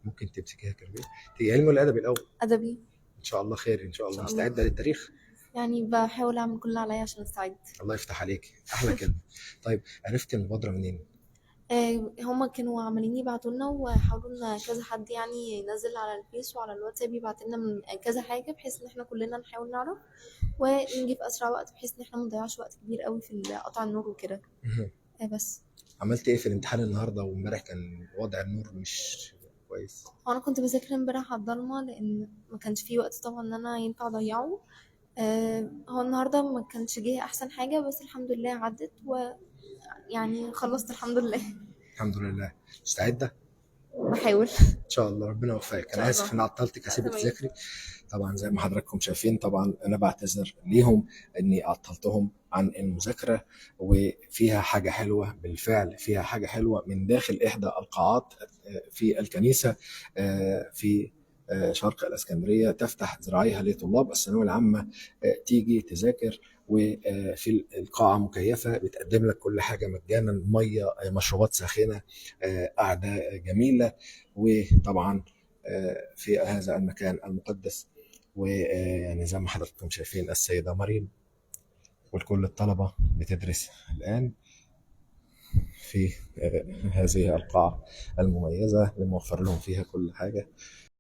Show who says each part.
Speaker 1: ممكن تمسكيها كارنيه. انت علمي ولا ادبي الاول؟
Speaker 2: أدبي.
Speaker 1: ان شاء الله خير، ان شاء
Speaker 2: إن
Speaker 1: الله.
Speaker 2: شاء الله.
Speaker 1: مستعده للتاريخ؟
Speaker 2: يعني بحاول أعمل كل اللي عليا عشان أستعد.
Speaker 1: الله يفتح عليك، احلى كلمه. طيب، عرفت المبادره منين؟
Speaker 2: هما كانوا عمالين يبعتوا لنا وحاولوا ان كذا حد يعني ينزل على الفيس وعلى الواتساب يبعت لنا من كذا حاجة بحيث ان احنا كلنا نحاول نعرف ونجي في أسرع وقت بحيث ان احنا منضيعش وقت كبير قوي في قطع النور وكده.
Speaker 1: مهم.
Speaker 2: بس.
Speaker 1: عملت ايه في الامتحان النهارده؟ وامبارح كان وضع النور مش كويس.
Speaker 2: وانا كنت بذاكر امبارح على الضلمة لان ما كانش فيه وقت طبعا ان انا ينفع اضيعه. هو النهارده ما كانش جه احسن حاجة بس الحمد لله عدت ويعني خلصت الحمد لله.
Speaker 1: الحمد لله. مستعده؟
Speaker 2: بحاول.
Speaker 1: ان شاء الله، ربنا
Speaker 2: ان
Speaker 1: يوفقك.
Speaker 2: شاء
Speaker 1: انا اسف
Speaker 2: الله.
Speaker 1: اني عطلتك،
Speaker 2: لا
Speaker 1: هسيبك
Speaker 2: تمام.
Speaker 1: تذاكري. طبعا زي ما حضراتكم شايفين، طبعا انا بعتذر ليهم اني عطلتهم عن المذاكره. وفيها حاجه حلوه، بالفعل فيها حاجه حلوه من داخل احدى القاعات في الكنيسه في شرق الاسكندريه، تفتح ذراعيها لطلاب الثانويه العامه تيجي تذاكر. وفي القاعه مكيفه، بتقدم لك كل حاجه مجانا، ميه، مشروبات ساخنه، قعده جميله. وطبعا في هذا المكان المقدس. ويعني زي ما حضراتكم شايفين، السيدة مريم وكل الطلبة بتدرس الآن في هذه القاعة المميزة اللي موفر لهم فيها كل حاجة.